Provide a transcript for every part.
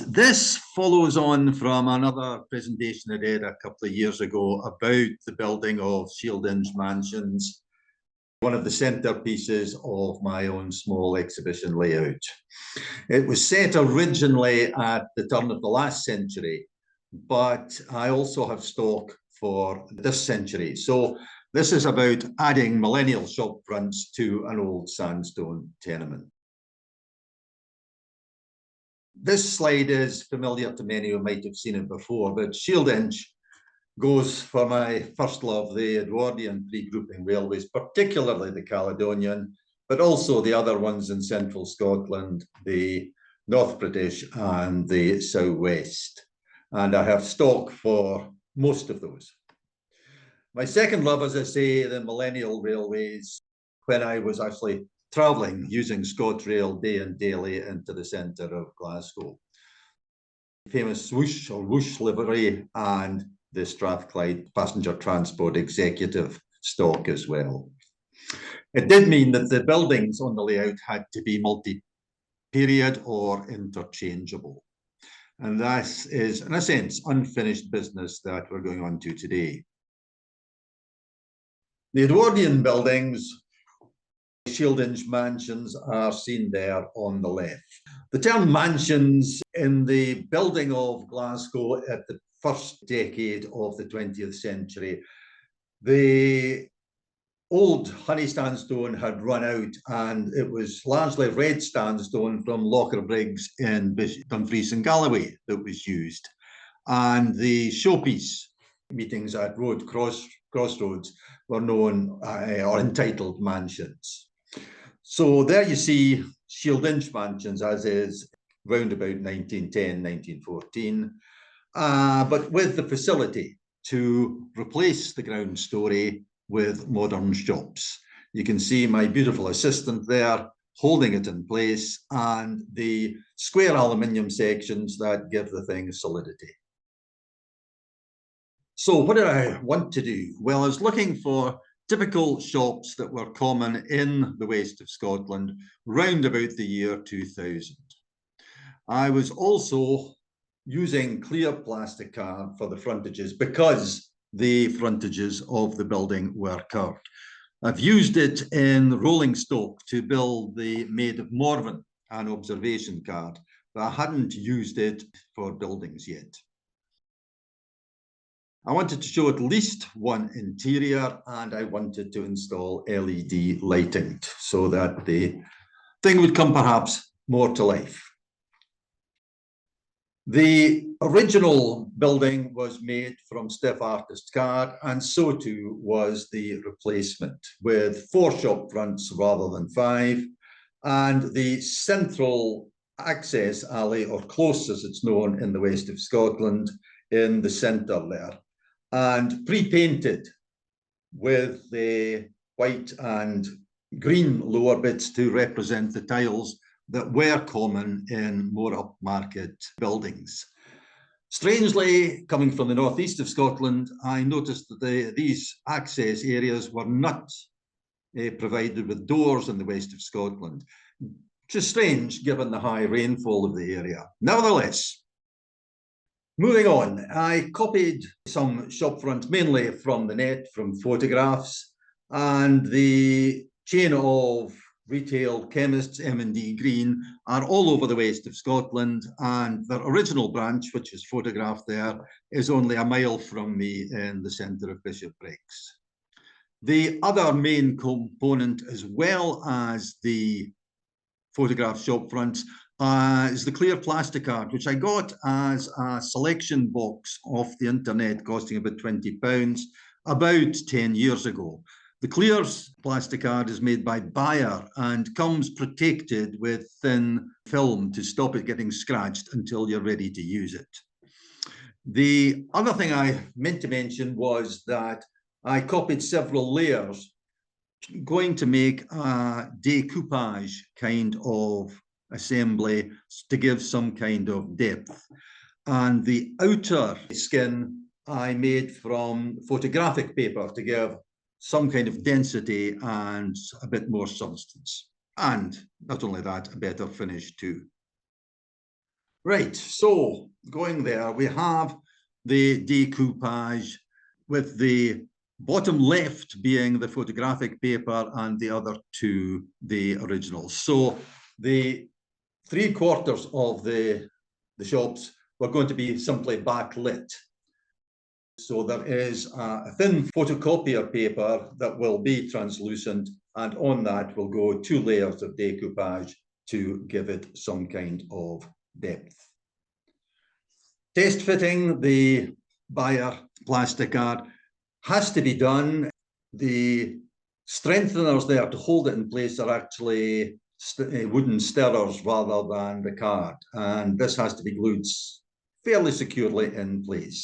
This follows on from another presentation I did a couple of years ago about the building of Shieldinch mansions, one of the centerpieces of my own small exhibition layout. It was set originally at the turn of the last century, but I also have stock for this century. So this is about adding millennial shop fronts to an old sandstone tenement. This slide is familiar to many who might have seen it before, but Shieldinch goes for my first love, the Edwardian pre-grouping railways, particularly the Caledonian, but also the other ones in central Scotland, the North British and the South West. And I have stock for most of those. My second love, as I say, the millennial railways, when I was actually travelling using ScotRail day and daily into the centre of Glasgow. Famous swoosh or whoosh livery and the Strathclyde passenger transport executive stock as well. It did mean that the buildings on the layout had to be multi-period or interchangeable. And that is, in a sense, unfinished business that we're going on to today. The Edwardian buildings, Shieldinch mansions, are seen there on the left. The term mansions in the building of Glasgow at the first decade of the 20th century, the old honey sandstone had run out and it was largely red sandstone from Locherbriggs in Dumfries and Galloway that was used. And the showpiece meetings at crossroads were known or entitled mansions. So there you see Shieldinch mansions as is round about 1910, 1914, but with the facility to replace the ground story with modern shops. You can see my beautiful assistant there holding it in place and the square aluminium sections that give the thing solidity. So what did I want to do? Well, I was looking for typical shops that were common in the west of Scotland round about the year 2000. I was also using clear plastic card for the frontages because the frontages of the building were curved. I've used it in rolling stock to build the Maid of Morven, an observation card, but I hadn't used it for buildings yet. I wanted to show at least one interior and I wanted to install LED lighting so that the thing would come perhaps more to life. The original building was made from stiff artist card and so too was the replacement with 4 shop fronts rather than 5 and the central access alley, or close as it's known in the west of Scotland, in the centre there, and pre-painted with the white and green lower bits to represent the tiles that were common in more upmarket buildings. Strangely, coming from the northeast of Scotland, I noticed that these access areas were not provided with doors in the west of Scotland, which is strange given the high rainfall of the area. Nevertheless, moving on, I copied some shop fronts, mainly from the net, from photographs, and the chain of retail chemists, M&D Green, are all over the west of Scotland, and their original branch, which is photographed there, is only a mile from me in the centre of Bishopbriggs. The other main component, as well as the photographed shop fronts, is the clear plastic art, which I got as a selection box off the internet, costing about £20, about 10 years ago. The clear plastic art is made by Bayer and comes protected with thin film to stop it getting scratched until you're ready to use it. The other thing I meant to mention was that I copied several layers, going to make a decoupage kind of assembly to give some kind of depth. And the outer skin I made from photographic paper to give some kind of density and a bit more substance. And not only that, a better finish too. Right, so going there, we have the decoupage with the bottom left being the photographic paper and the other two the originals. So the 3/4 of the shops were going to be simply backlit. So there is a thin photocopier paper that will be translucent, and on that will go 2 layers of decoupage to give it some kind of depth. Test fitting the buyer plastic art has to be done. The strengtheners there to hold it in place are actually wooden stirrers rather than the card, and this has to be glued fairly securely in place.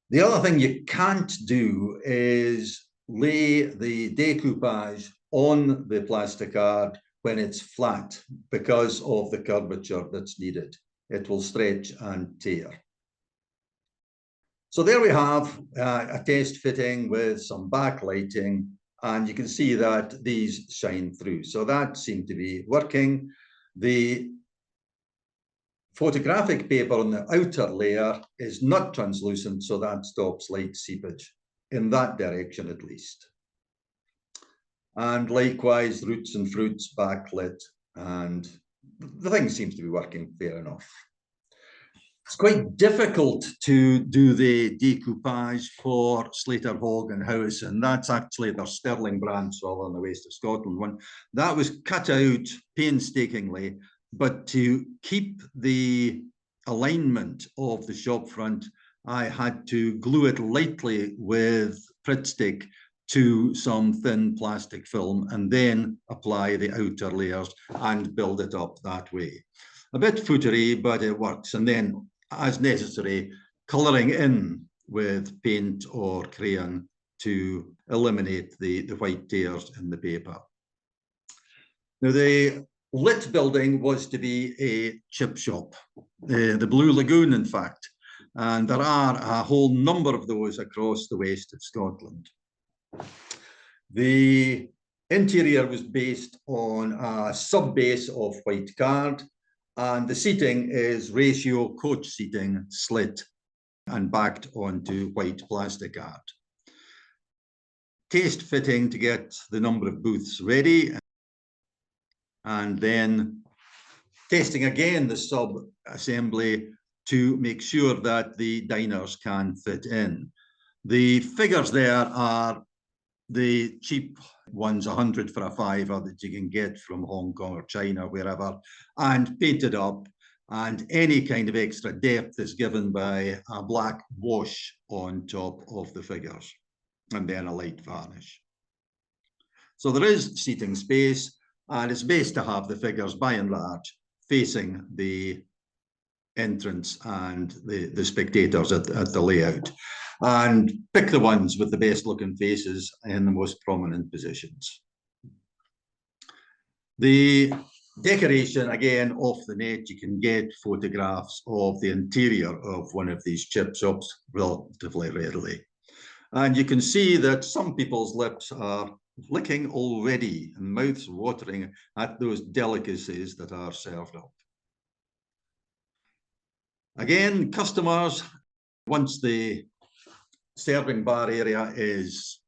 The other thing you can't do is lay the decoupage on the plastic art when it's flat because of the curvature that's needed. It will stretch and tear. So there we have a test fitting with some backlighting, and you can see that these shine through. So that seemed to be working. The photographic paper on the outer layer is not translucent, so that stops light seepage in that direction at least. And likewise, roots and fruits backlit, and the thing seems to be working fair enough. It's quite difficult to do the decoupage for Slater Hogg and House, and that's actually their Stirling branch rather than the West of Scotland one. That was cut out painstakingly, but to keep the alignment of the shop front, I had to glue it lightly with Pritt stick to some thin plastic film and then apply the outer layers and build it up that way. A bit footery, but it works. And then, as necessary, colouring in with paint or crayon to eliminate the white tears in the paper. Now, the lit building was to be a chip shop, the Blue Lagoon, in fact, and there are a whole number of those across the west of Scotland. The interior was based on a sub-base of white card, and the seating is ratio coach seating, slit and backed onto white plastic art. Taste fitting to get the number of booths ready, and then testing again the sub-assembly to make sure that the diners can fit in. The figures there are the cheap ones, 100 for a £5 that you can get from Hong Kong or China, wherever, and painted up, and any kind of extra depth is given by a black wash on top of the figures, and then a light varnish. So there is seating space, and it's best to have the figures by and large facing the entrance and the spectators at the layout, and pick the ones with the best looking faces in the most prominent positions. The decoration, again, off the net, you can get photographs of the interior of one of these chip shops relatively readily. And you can see that some people's lips are licking already and mouths watering at those delicacies that are served up. Again, customers, once the serving bar area is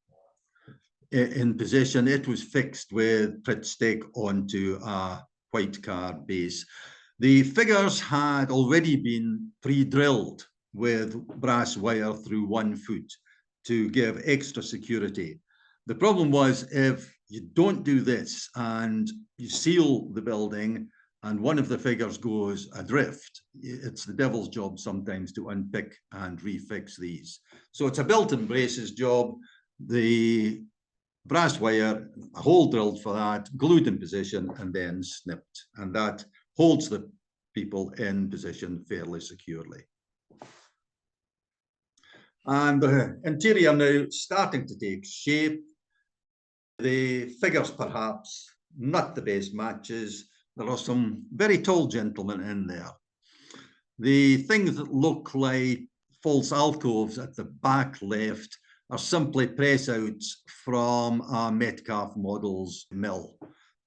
in position, it was fixed with Pritt stick onto a white card base. The figures had already been pre-drilled with brass wire through 1 foot to give extra security. The problem was, if you don't do this and you seal the building and one of the figures goes adrift, it's the devil's job sometimes to unpick and refix these. So it's a built-in braces job. The brass wire, a hole drilled for that, glued in position and then snipped, and that holds the people in position fairly securely. And the interior now starting to take shape. The figures perhaps not the best matches. There are some very tall gentlemen in there. The things that look like false alcoves at the back left are simply press outs from a Metcalfe Models mill,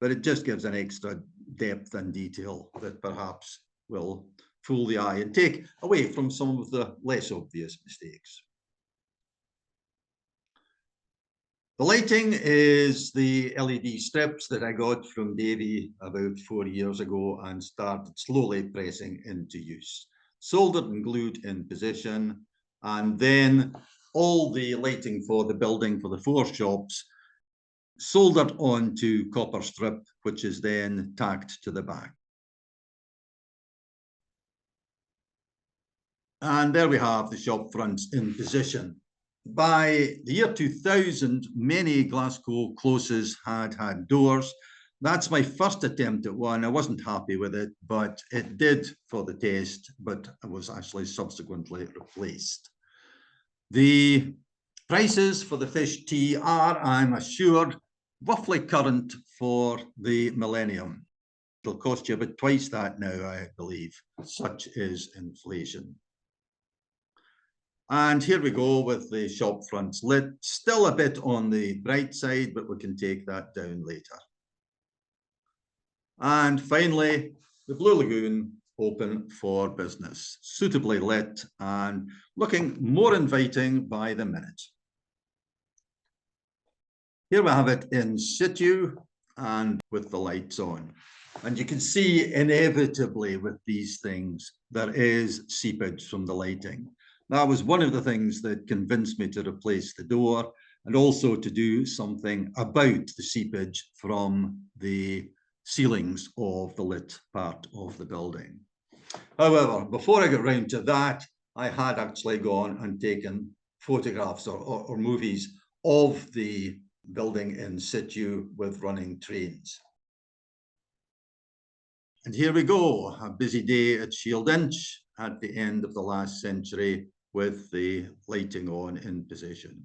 but it just gives an extra depth and detail that perhaps will fool the eye and take away from some of the less obvious mistakes. The lighting is the LED strips that I got from Davy about 4 years ago and started slowly pressing into use. Soldered and glued in position, and then all the lighting for the building for the 4 shops soldered onto copper strip, which is then tacked to the back. And there we have the shop fronts in position. By the year 2000, many Glasgow closes had doors. That's my first attempt at one. I wasn't happy with it, but it did for the test, but it was actually subsequently replaced. The prices for the fish tea are, I'm assured, roughly current for the millennium. It'll cost you about twice that now, I believe. Such is inflation. And here we go with the shop fronts lit. Still a bit on the bright side, but we can take that down later. And finally, the Blue Lagoon open for business, suitably lit and looking more inviting by the minute. Here we have it in situ and with the lights on. And you can see inevitably with these things, there is seepage from the lighting. That was one of the things that convinced me to replace the door and also to do something about the seepage from the ceilings of the lit part of the building. However, before I got round to that, I had actually gone and taken photographs or movies of the building in situ with running trains. And here we go, a busy day at Shieldinch at the end of the last century with the lighting on in position.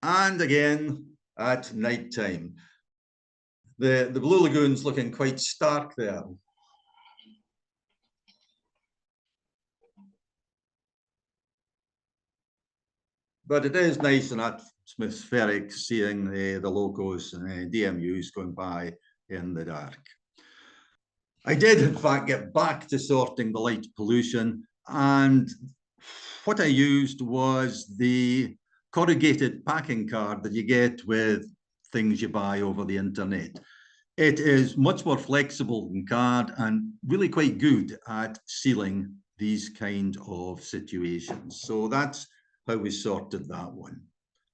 And again at night time. The Blue Lagoon's looking quite stark there. But it is nice and atmospheric seeing the locos and DMUs going by in the dark. I did, in fact, get back to sorting the light pollution, and what I used was the corrugated packing card that you get with things you buy over the internet. It is much more flexible than card and really quite good at sealing these kind of situations. So that's how we sorted that one.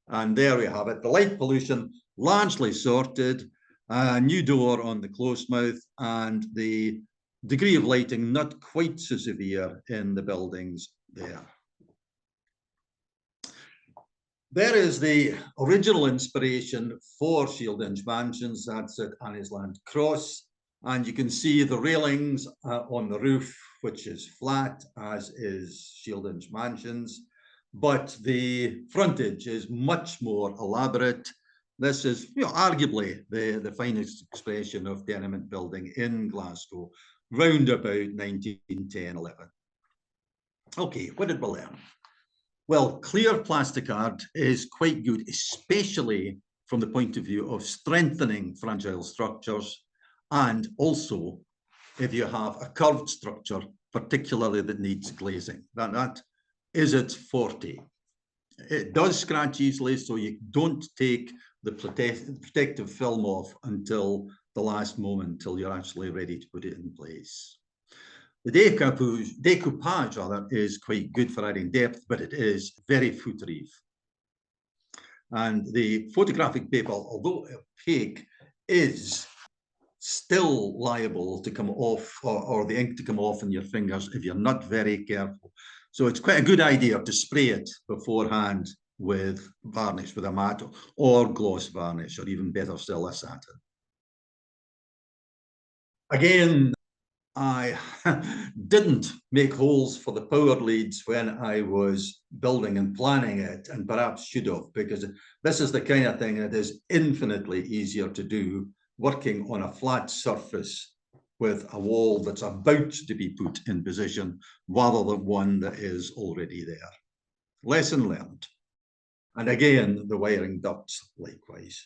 And there we have it, the light pollution largely sorted, a new door on the close mouth, and the degree of lighting not quite so severe in the buildings there. There is the original inspiration for Shieldinch Mansions. That's at Anniesland Cross. And you can see the railings on the roof, which is flat, as is Shieldinch Mansions. But the frontage is much more elaborate. This is, arguably the finest expression of tenement building in Glasgow, round about 1910-11. Okay, what did we learn? Well, clear plastic art is quite good, especially from the point of view of strengthening fragile structures, and also if you have a curved structure, particularly that needs glazing. That is its forte. It does scratch easily, so you don't take the protective film off until the last moment, until you're actually ready to put it in place. The decoupage rather, is quite good for adding depth, but it is very footery. And the photographic paper, although opaque, is still liable to come off, or the ink to come off in your fingers if you're not very careful. So it's quite a good idea to spray it beforehand with varnish, with a matte or gloss varnish, or even better still, a satin. Again, I didn't make holes for the power leads when I was building and planning it, and perhaps should have, because this is the kind of thing that is infinitely easier to do working on a flat surface with a wall that's about to be put in position rather than one that is already there. Lesson learned. And again, the wiring ducts likewise.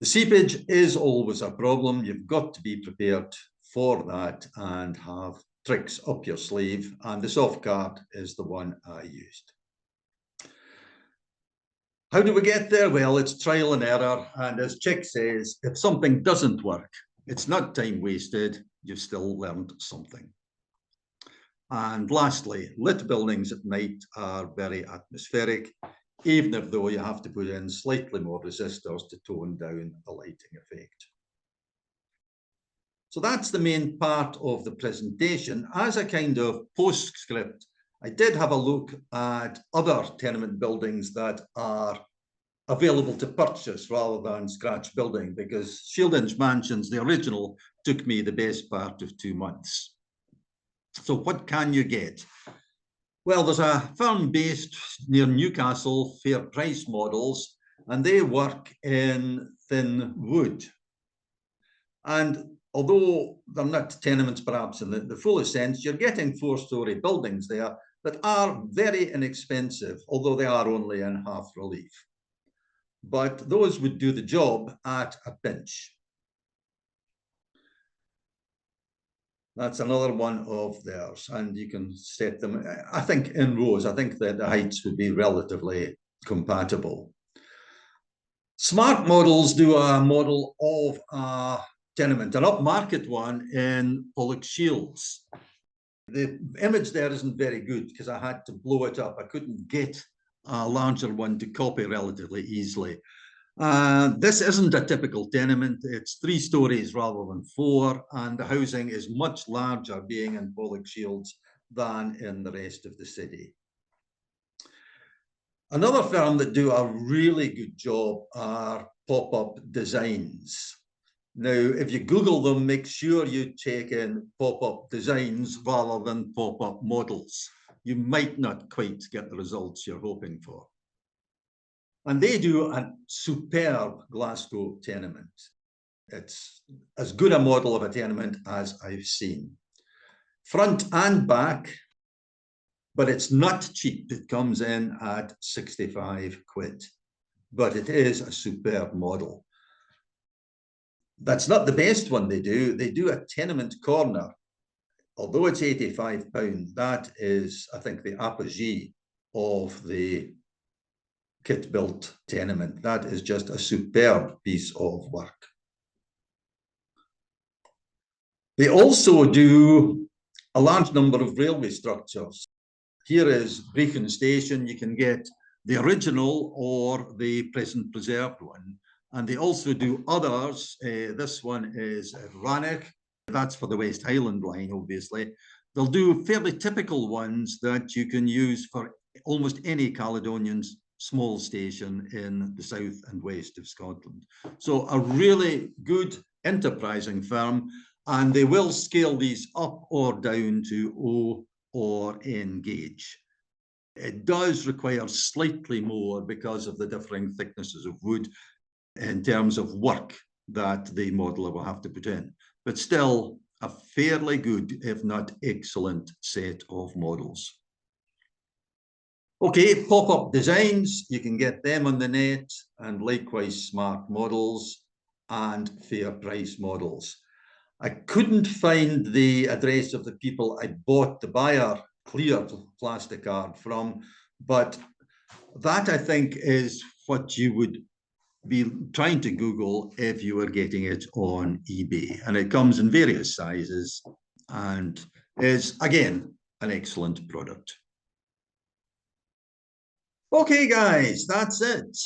The seepage is always a problem. You've got to be prepared for that and have tricks up your sleeve. And the soft card is the one I used. How do we get there? Well, it's trial and error. And as Chick says, if something doesn't work, it's not time wasted. You've still learned something. And lastly, lit buildings at night are very atmospheric, even if though you have to put in slightly more resistors to tone down the lighting effect. So that's the main part of the presentation. As a kind of postscript, I did have a look at other tenement buildings that are available to purchase rather than scratch building, because Shieldinch Mansions, the original, took me the best part of 2 months. So what can you get? Well, there's a firm based near Newcastle, Fair Price Models, and they work in thin wood. And although they're not tenements perhaps in the fullest sense, you're getting 4-story buildings there that are very inexpensive, although they are only in half relief. But those would do the job at a pinch. That's another one of theirs, and you can set them, I think, in rows. I think that the heights would be relatively compatible. Smart Models do a model of a tenement, an upmarket one in Pollokshields. The image there isn't very good because I had to blow it up. I couldn't get a larger one to copy relatively easily. This isn't a typical tenement. It's 3 stories rather than 4, and the housing is much larger being in Pollokshields than in the rest of the city. Another firm that do a really good job are Popup Designs. Now, if you Google them, make sure you take in Popup Designs rather than Popup Models. You might not quite get the results you're hoping for. And they do a superb Glasgow tenement. It's as good a model of a tenement as I've seen. Front and back, but it's not cheap. It comes in at 65 quid, but it is a superb model. That's not the best one they do. They do a Tenement Corner. Although it's £85, that is, I think, the apogee of the kit-built tenement. That is just a superb piece of work. They also do a large number of railway structures. Here is Brechin Station. You can get the original or the present preserved one. And they also do others. This one is at Rannoch. That's for the West Highland line, obviously. They'll do fairly typical ones that you can use for almost any Caledonian's small station in the south and west of Scotland. So a really good enterprising firm, and they will scale these up or down to O or N gauge. It does require slightly more because of the differing thicknesses of wood in terms of work that the modeler will have to put in, but still a fairly good, if not excellent, set of models. Okay, Popup Designs, you can get them on the net, and likewise Smart Models and Fair Price Models. I couldn't find the address of the people I bought the buyer clear plastic card from, but that I think is what you would be trying to Google if you were getting it on eBay. And it comes in various sizes and is, again, an excellent product. Okay, guys, that's it.